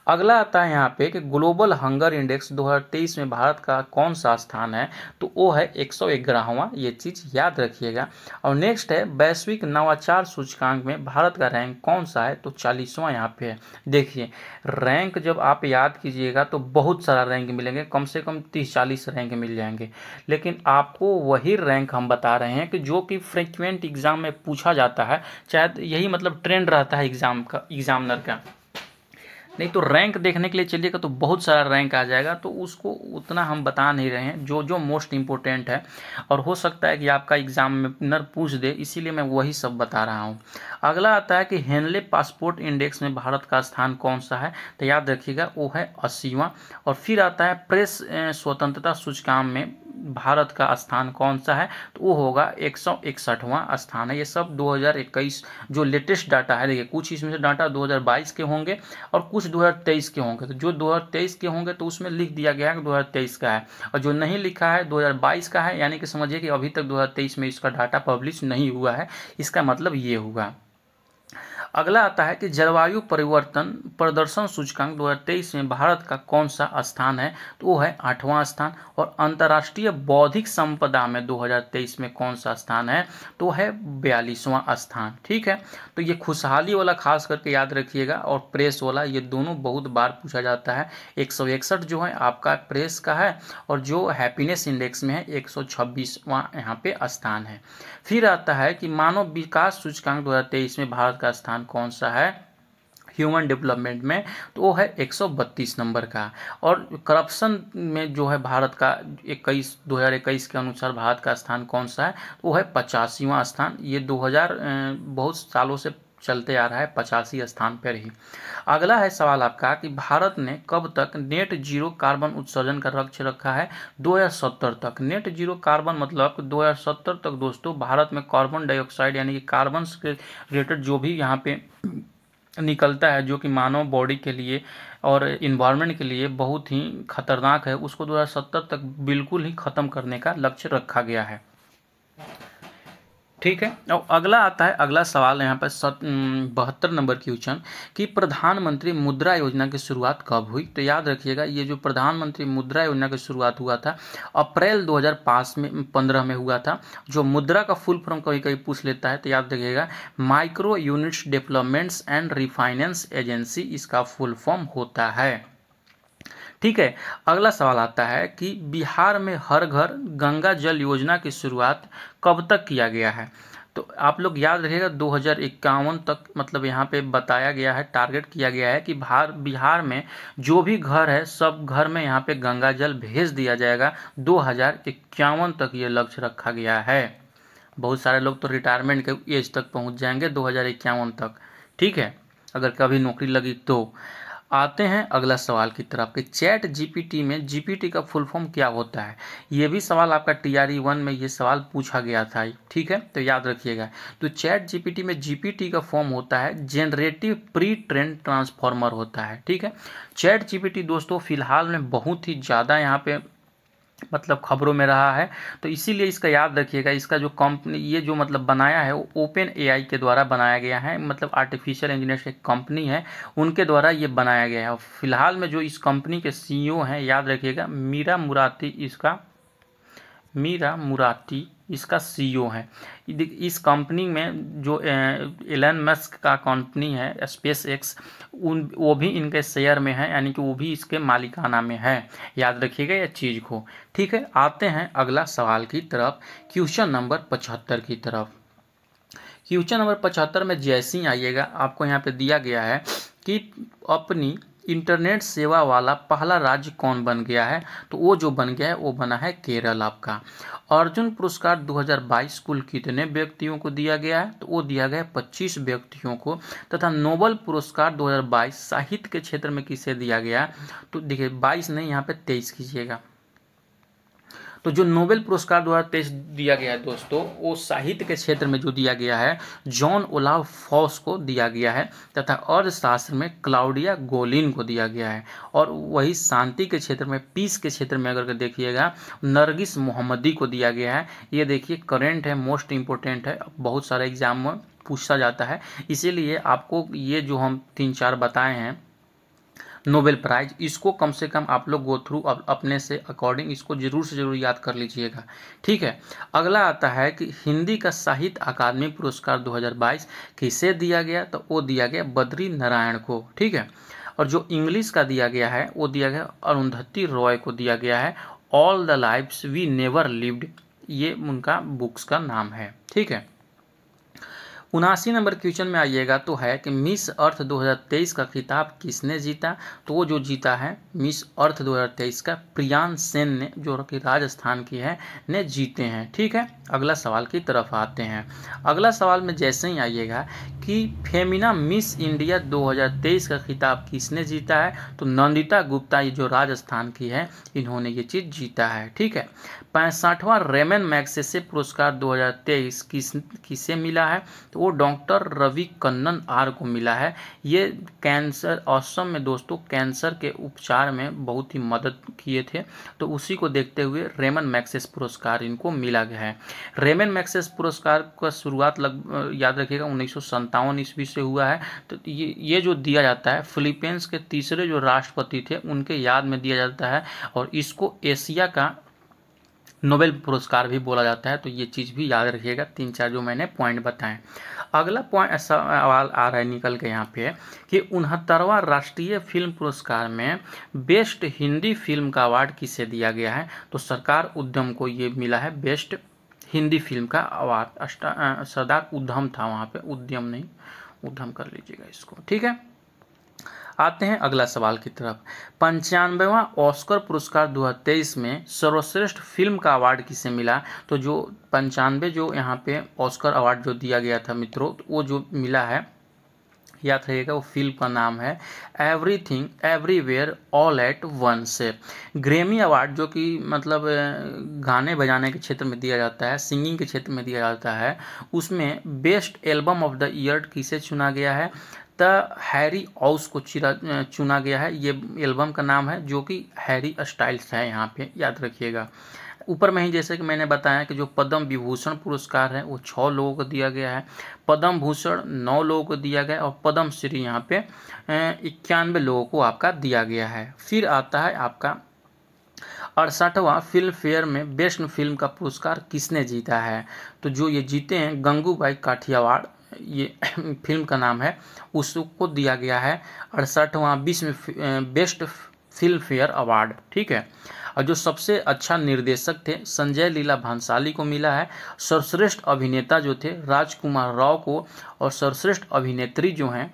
अगला आता है यहाँ पे कि ग्लोबल हंगर इंडेक्स 2023 में भारत का कौन सा स्थान है? तो वो है 111वां, ये चीज़ याद रखिएगा। और नेक्स्ट है वैश्विक नवाचार सूचकांक में भारत का रैंक कौन सा है, तो 40वां यहाँ पे है। देखिए रैंक जब आप याद कीजिएगा तो बहुत सारा रैंक मिलेंगे, कम से कम 30-40 रैंक मिल जाएंगे, लेकिन आपको वही रैंक हम बता रहे हैं कि जो कि फ्रिक्वेंट एग्जाम में पूछा जाता है, शायद यही मतलब ट्रेंड रहता है एग्जामिनर का। नहीं तो रैंक देखने के लिए चलिएगा तो बहुत सारा रैंक आ जाएगा, तो उसको उतना हम बता नहीं रहे हैं, जो जो मोस्ट इम्पोर्टेंट है, और हो सकता है कि आपका एग्जामिनर पूछ दे, इसीलिए मैं वही सब बता रहा हूँ। अगला आता है कि हेनले पासपोर्ट इंडेक्स में भारत का स्थान कौन सा है, तो याद रखिएगा वो है 80वां। और फिर आता है प्रेस स्वतंत्रता सूचकांक में भारत का स्थान कौन सा है, तो वो होगा 161वां स्थान है। ये सब 2021 जो लेटेस्ट डाटा है, देखिए कुछ इसमें से डाटा 2022 के होंगे और कुछ 2023 के होंगे, तो जो 2023 के होंगे तो उसमें लिख दिया गया है कि 2023 का है, और जो नहीं लिखा है 2022 का है, यानी कि समझिए कि अभी तक 2023 में इसका डाटा पब्लिश नहीं हुआ है, इसका मतलब ये हुआ। अगला आता है कि जलवायु परिवर्तन प्रदर्शन सूचकांक 2023 में भारत का कौन सा स्थान है, तो वो है 8वां स्थान। और अंतर्राष्ट्रीय बौद्धिक संपदा में 2023 में कौन सा स्थान है, तो वो है 42वां स्थान। ठीक है, तो ये खुशहाली वाला खास करके याद रखिएगा, और प्रेस वाला, ये दोनों बहुत बार पूछा जाता है। 161 जो है आपका प्रेस का है, और जो हैप्पीनेस इंडेक्स में है 126वां यहाँ पे स्थान है। फिर आता है कि मानव विकास सूचकांक 2023 में भारत का स्थान कौन सा है ह्यूमन डेवलपमेंट में, तो वो है 132 नंबर का। और करप्शन में जो है भारत का 2021 के अनुसार भारत का स्थान कौन सा है, तो वो है 85वां स्थान। ये 2000 बहुत सालों से चलते आ रहा है 85 स्थान पर ही। अगला है सवाल आपका कि भारत ने कब तक नेट जीरो कार्बन उत्सर्जन का लक्ष्य रखा है, 2070 तक। नेट जीरो कार्बन मतलब 2070 तक दोस्तों भारत में कार्बन डाइऑक्साइड यानी कि कार्बन के रिलेटेड जो भी यहाँ पे निकलता है, जो कि मानव बॉडी के लिए और इन्वायरमेंट के लिए बहुत ही खतरनाक है, उसको 2070 तक बिल्कुल ही खत्म करने का लक्ष्य रखा गया है। ठीक है, और अगला आता है, अगला सवाल यहाँ पर 72 नंबर क्वेश्चन कि प्रधानमंत्री मुद्रा योजना की शुरुआत कब हुई, तो याद रखिएगा ये जो प्रधानमंत्री मुद्रा योजना की शुरुआत हुआ था अप्रैल 2015 में हुआ था। जो मुद्रा का फुल फॉर्म कभी कभी पूछ लेता है, तो याद रखिएगा micro units developments and refinance agency इसका फुल फॉर्म होता है। ठीक है, अगला सवाल आता है कि बिहार में हर घर गंगा जल योजना की शुरुआत कब तक किया गया है, तो आप लोग याद रखिएगा 2051 तक, मतलब यहाँ पे बताया गया है, टारगेट किया गया है कि बिहार में जो भी घर है सब घर में यहाँ पे गंगा जल भेज दिया जाएगा। 2051 तक ये लक्ष्य रखा गया है। बहुत सारे लोग तो रिटायरमेंट के एज तक पहुँच जाएंगे 2051 तक। ठीक है, अगर कभी नौकरी लगी तो। आते हैं अगला सवाल की तरफ कि चैट जीपीटी में जीपीटी का फुल फॉर्म क्या होता है। ये भी सवाल आपका TRE 1 में ये सवाल पूछा गया था। ठीक है, तो याद रखिएगा, तो चैट जीपीटी में जीपीटी का फॉर्म होता है जेनरेटिव प्री ट्रेन ट्रांसफॉर्मर होता है। ठीक है, चैट जीपीटी दोस्तों फिलहाल में बहुत ही ज़्यादा यहाँ पे मतलब खबरों में रहा है, तो इसीलिए इसका याद रखिएगा। इसका जो कंपनी ये जो मतलब बनाया है वो ओपन AI के द्वारा बनाया गया है, मतलब आर्टिफिशियल इंटेलिजेंस एक कंपनी है उनके द्वारा ये बनाया गया है। और फिलहाल में जो इस कंपनी के CEO हैं, याद रखिएगा मीरा मुराती इसका CEO है। इस कंपनी में जो एलन मस्क का कंपनी है SpaceX, वो भी इनके शेयर में है, यानी कि वो भी इसके मालिकाना में है। याद रखिएगा ये चीज़ को। ठीक है, आते हैं अगला सवाल की तरफ, क्वेश्चन नंबर 75 की तरफ। क्वेश्चन नंबर 75 में जैसे ही आइएगा आपको यहाँ पे दिया गया है कि अपनी इंटरनेट सेवा वाला पहला राज्य कौन बन गया है, तो वो जो बन गया है वो बना है केरल आपका। अर्जुन पुरस्कार 2022 कुल कितने व्यक्तियों को दिया गया है, तो वो दिया गया 25 व्यक्तियों को। तथा नोबेल पुरस्कार 2022 साहित्य के क्षेत्र में किसे दिया गया, तो देखिए 22 नहीं, यहाँ पे 23 कीजिएगा। तो जो नोबेल पुरस्कार 2023 दिया गया है दोस्तों, वो साहित्य के क्षेत्र में जो दिया गया है जॉन ओलाव फॉस को दिया गया है, तथा अर्थशास्त्र में क्लाउडिया गोलिन को दिया गया है। और वही शांति के क्षेत्र में, पीस के क्षेत्र में अगर देखिएगा नरगिस मोहम्मदी को दिया गया है। ये देखिए करेंट है, मोस्ट इम्पोर्टेंट है, बहुत सारे एग्जाम में पूछा जाता है, इसीलिए आपको ये जो हम 3-4 बताए हैं नोबेल प्राइज, इसको कम से कम आप लोग गो थ्रू अपने से अकॉर्डिंग इसको जरूर से जरूर याद कर लीजिएगा, ठीक है। अगला आता है कि हिंदी का साहित्य अकादमी पुरस्कार 2022 किसे दिया गया, तो वो दिया गया बद्री नारायण को, ठीक है। और जो इंग्लिश का दिया गया है वो दिया गया अरुंधति रॉय को दिया गया है, all the lives we never lived, ये उनका बुक्स का नाम है, ठीक है। 79 नंबर क्वेश्चन में आइएगा तो है कि मिस अर्थ 2023 का खिताब किसने जीता, तो वो जो जीता है मिस अर्थ 2023 का प्रियान सेन ने, जो कि राजस्थान की है, ने जीते हैं, ठीक है। अगला सवाल की तरफ आते हैं। अगला सवाल में जैसे ही आइएगा कि फेमिना मिस इंडिया 2023 का खिताब किसने जीता है, तो नंदिता गुप्ता, ये जो राजस्थान की है, इन्होंने ये चीज़ जीता है, ठीक है। 65वां रेमन मैग्सेसे पुरस्कार 2023 किसे मिला है, तो वो डॉक्टर रवि कन्नन आर को मिला है। ये कैंसर, असम में दोस्तों कैंसर के उपचार में बहुत ही मदद किए थे, तो उसी को देखते हुए रेमन मैग्सेसे पुरस्कार इनको मिला गया है। रेमन मैग्सेसे पुरस्कार का शुरुआत याद रखिएगा 1957 ईस्वी से हुआ है। तो ये जो दिया जाता है फिलीपींस के तीसरे जो राष्ट्रपति थे उनके याद में दिया जाता है, और इसको एशिया का नोबेल पुरस्कार भी बोला जाता है। तो ये चीज़ भी याद रखिएगा, 3-4 जो मैंने पॉइंट बताएं। अगला पॉइंट सवाल आ रहा है निकल के यहाँ पे कि 69वां राष्ट्रीय फिल्म पुरस्कार में बेस्ट हिंदी फिल्म का अवार्ड किसे दिया गया है, तो सरकार उद्यम को ये मिला है बेस्ट हिंदी फिल्म का अवार्ड। सरदार उद्यम था वहाँ पे, उद्यम नहीं, उद्यम कर लीजिएगा इसको, ठीक है। आते हैं अगला सवाल की तरफ। 95वां ऑस्कर पुरस्कार 2023 में सर्वश्रेष्ठ फिल्म का अवार्ड किसे मिला, तो जो 95 जो यहाँ पे ऑस्कर अवार्ड जो दिया गया था मित्रों, तो वो जो मिला है याद रखिएगा, वो फिल्म का नाम है everything everywhere all at once. Grammy award जो कि मतलब गाने बजाने के क्षेत्र में दिया जाता है, सिंगिंग के क्षेत्र में दिया जाता है, उसमें best album of the year किसे चुना गया है, द हैरी ऑस को चुना गया है। ये एल्बम का नाम है जो कि हैरी स्टाइल्स है, यहाँ पे याद रखिएगा। ऊपर में ही जैसे कि मैंने बताया कि जो पद्म विभूषण पुरस्कार है वो 6 लोगों को दिया गया है, पद्म भूषण 9 लोगों को दिया गया, और पद्म श्री यहाँ पे 91 लोगों को आपका दिया गया है। फिर आता है आपका 68वां फिल्म फेयर में बेस्ट फिल्म का पुरस्कार किसने जीता है, तो जो ये जीते हैं गंगूबाई काठियावाड़, ये फिल्म का नाम है, उसको दिया गया है 68वां विश्व बेस्ट फिल्म फेयर अवार्ड, ठीक है। और जो सबसे अच्छा निर्देशक थे संजय लीला भंसाली को मिला है। सर्वश्रेष्ठ अभिनेता जो थे राजकुमार राव को, और सर्वश्रेष्ठ अभिनेत्री जो हैं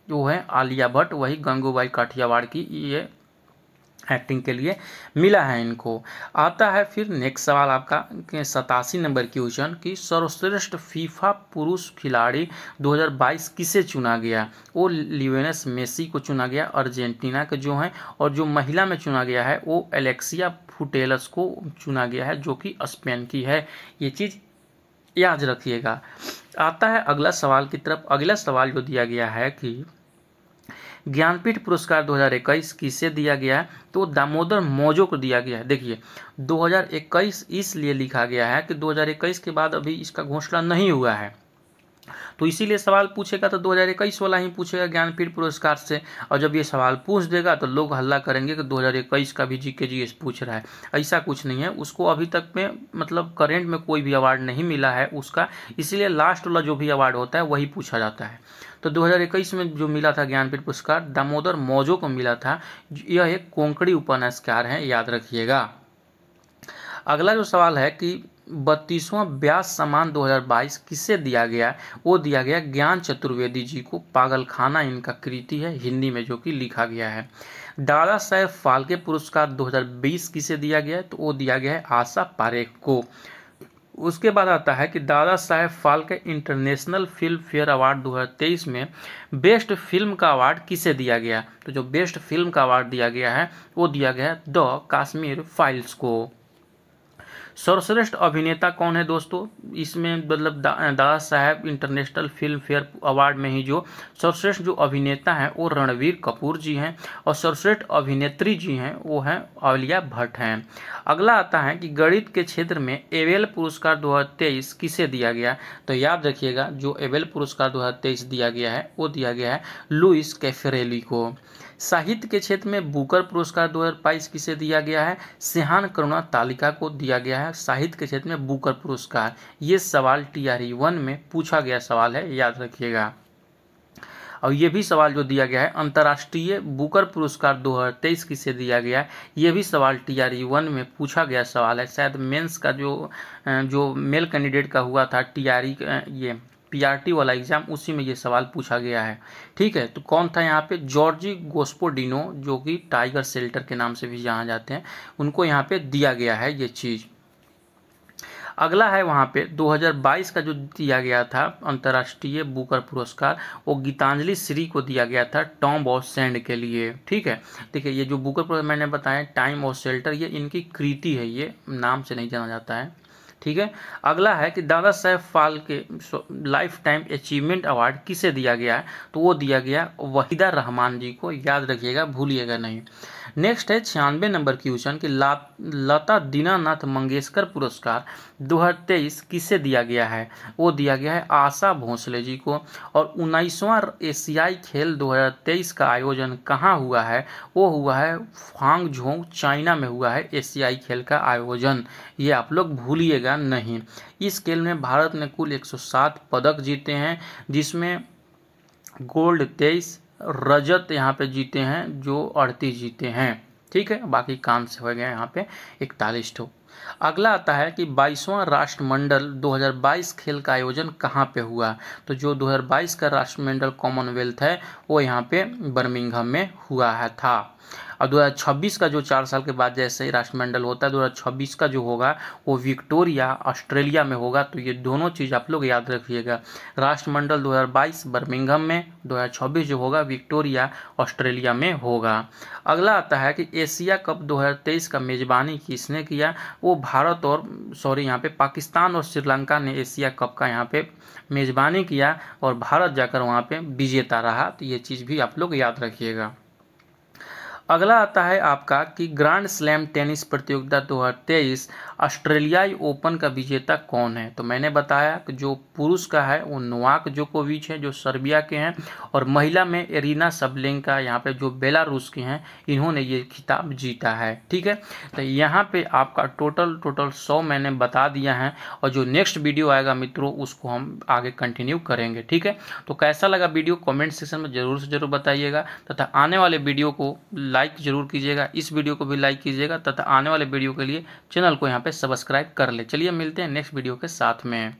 वो है आलिया भट्ट, वही गंगूबाई काठियावाड़ की ये एक्टिंग के लिए मिला है इनको। आता है फिर नेक्स्ट सवाल आपका 87 नंबर क्वेश्चन कि सर्वश्रेष्ठ फीफा पुरुष खिलाड़ी 2022 किसे चुना गया, वो लियोनेल मेसी को चुना गया, अर्जेंटीना के जो हैं, और जो महिला में चुना गया है वो एलेक्सिया पुटेलस को चुना गया है, जो कि स्पेन की है। ये चीज़ याद रखिएगा। आता है अगला सवाल की तरफ। अगला सवाल जो दिया गया है कि ज्ञानपीठ पुरस्कार 2021 किसे दिया गया है, तो दामोदर मौजो को दिया गया है। देखिए 2021 इसलिए लिखा गया है कि 2021 के बाद अभी इसका घोषणा नहीं हुआ है, तो इसीलिए सवाल पूछेगा तो 2021 वाला ही पूछेगा ज्ञानपीठ पुरस्कार से, और जब ये सवाल पूछ देगा तो लोग हल्ला करेंगे कि 2021 का भी जीके जीएस पूछ रहा है। ऐसा कुछ नहीं है, उसको अभी तक में मतलब करेंट में कोई भी अवार्ड नहीं मिला है उसका, इसलिए लास्ट वाला जो भी अवार्ड होता है वही पूछा जाता है। तो 2021 में जो मिला था ज्ञानपीठ पुरस्कार दामोदर मौजो को मिला था। यह एक कोंकणी उपन्यासकार है, याद रखिएगा। अगला जो सवाल है कि 32वां व्यास सम्मान 2022 किसे दिया गया, वो दिया गया ज्ञान चतुर्वेदी जी को। पागलखाना इनका कृति है हिंदी में जो कि लिखा गया है। दादा साहेब फाल्के पुरस्कार 2020 किसे दिया गया है, तो वो दिया गया है आशा पारेख को। उसके बाद आता है कि Dada Saheb Phalke international film fair award 2023 में बेस्ट फिल्म का अवार्ड किसे दिया गया, तो जो बेस्ट फिल्म का अवार्ड दिया गया है वो दिया गया है द कश्मीर फाइल्स को। सर्वश्रेष्ठ अभिनेता कौन है दोस्तों, इसमें मतलब Dada Saheb international film fair award में ही जो सर्वश्रेष्ठ जो अभिनेता हैं वो रणवीर कपूर जी हैं, और सर्वश्रेष्ठ अभिनेत्री जी हैं वो हैं आलिया भट्ट हैं। अगला आता है कि गणित के क्षेत्र में एबेल पुरस्कार 2023 किसे दिया गया, तो याद रखिएगा जो एबेल पुरस्कार 2023 दिया गया है वो दिया गया है लुइस कैफरेली को। साहित्य के क्षेत्र में बुकर पुरस्कार 2022 किसे दिया गया है? सिहान करुणा तालिका को दिया गया है साहित्य के क्षेत्र में बुकर पुरस्कार। ये सवाल TRE 1 में पूछा गया सवाल है, याद रखिएगा। और ये भी सवाल जो दिया गया है, अंतर्राष्ट्रीय बुकर पुरस्कार 2023 किसे दिया गया है? ये भी सवाल TRE 1 में पूछा गया सवाल है। शायद मेंस का जो मेल कैंडिडेट का हुआ था ये PRT वाला एग्जाम, उसी में ये सवाल पूछा गया है। ठीक है, तो कौन था यहाँ पे? जॉर्जी गोस्पोडिनो, जो कि टाइगर शेल्टर के नाम से भी जाना जाते हैं, उनको यहाँ पे दिया गया है ये चीज़। अगला है वहाँ पे 2022 का जो दिया गया था अंतर्राष्ट्रीय बुकर पुरस्कार, वो गीतांजलि श्री को दिया गया था टॉम ऑफ सैंड के लिए। ठीक है, देखिए ये जो बुकर पुरस्कार मैंने बताया टाइम ऑफ शेल्टर, ये इनकी कृति है, ये नाम से नहीं जाना जाता है। ठीक है, अगला है कि Dada Saheb Phalke lifetime achievement award किसे दिया गया है? तो वो दिया गया वहीदा रहमान जी को, याद रखिएगा, भूलिएगा नहीं। नेक्स्ट है 96 नंबर क्वेश्चन कि लता दीनानाथ मंगेशकर पुरस्कार 2023 किसे दिया गया है? वो दिया गया है आशा भोसले जी को। और 19वां एशियाई खेल 2023 का आयोजन कहाँ हुआ है? वो हुआ है हांगझोउ, चाइना में हुआ है एशियाई खेल का आयोजन, ये आप लोग भूलिएगा नहीं। इस खेल में भारत ने कुल 107 पदक जीते हैं, जिसमें गोल्ड 23, रजत यहाँ पे जीते हैं जो 38 जीते हैं। ठीक है, बाकी कांस्य हो गए यहाँ पे 41 ठो। अगला आता है कि 22वां राष्ट्रमंडल 2022 खेल का आयोजन कहाँ पे हुआ? तो जो 2022 का राष्ट्रमंडल कॉमनवेल्थ है वो यहाँ पे बर्मिंघम में हुआ है था। और 2026 का जो 4 साल के बाद जैसे ही राष्ट्रमंडल होता है, 2026 का जो होगा वो विक्टोरिया ऑस्ट्रेलिया में होगा। तो ये दोनों चीज़ आप लोग याद रखिएगा, राष्ट्रमंडल 2022 बर्मिंघम में, 2026 जो होगा विक्टोरिया ऑस्ट्रेलिया में होगा। अगला आता है कि एशिया कप 2023 का मेज़बानी किसने किया? वो भारत और यहाँ पे पाकिस्तान और श्रीलंका ने एशिया कप का यहाँ पे मेज़बानी किया और भारत जाकर वहाँ पे विजेता रहा। तो ये चीज़ भी आप लोग याद रखिएगा। अगला आता है आपका कि ग्रैंड स्लैम टेनिस प्रतियोगिता 2023 ऑस्ट्रेलियाई ओपन का विजेता कौन है? तो मैंने बताया कि जो पुरुष का है वो नोवाक जोकोविच है, जो सर्बिया के हैं, और महिला में एरिना सबलेंका, यहाँ पे जो बेलारूस के हैं, इन्होंने ये खिताब जीता है। ठीक है, तो यहाँ पे आपका टोटल 100 मैंने बता दिया है, और जो नेक्स्ट वीडियो आएगा मित्रों उसको हम आगे कंटिन्यू करेंगे। ठीक है, तो कैसा लगा वीडियो कमेंट सेक्शन में ज़रूर से ज़रूर बताइएगा, तथा आने वाले वीडियो को लाइक जरूर कीजिएगा, इस वीडियो को भी लाइक कीजिएगा, तथा आने वाले वीडियो के लिए चैनल को यहाँ पे सब्सक्राइब कर ले। चलिए मिलते हैं नेक्स्ट वीडियो के साथ में।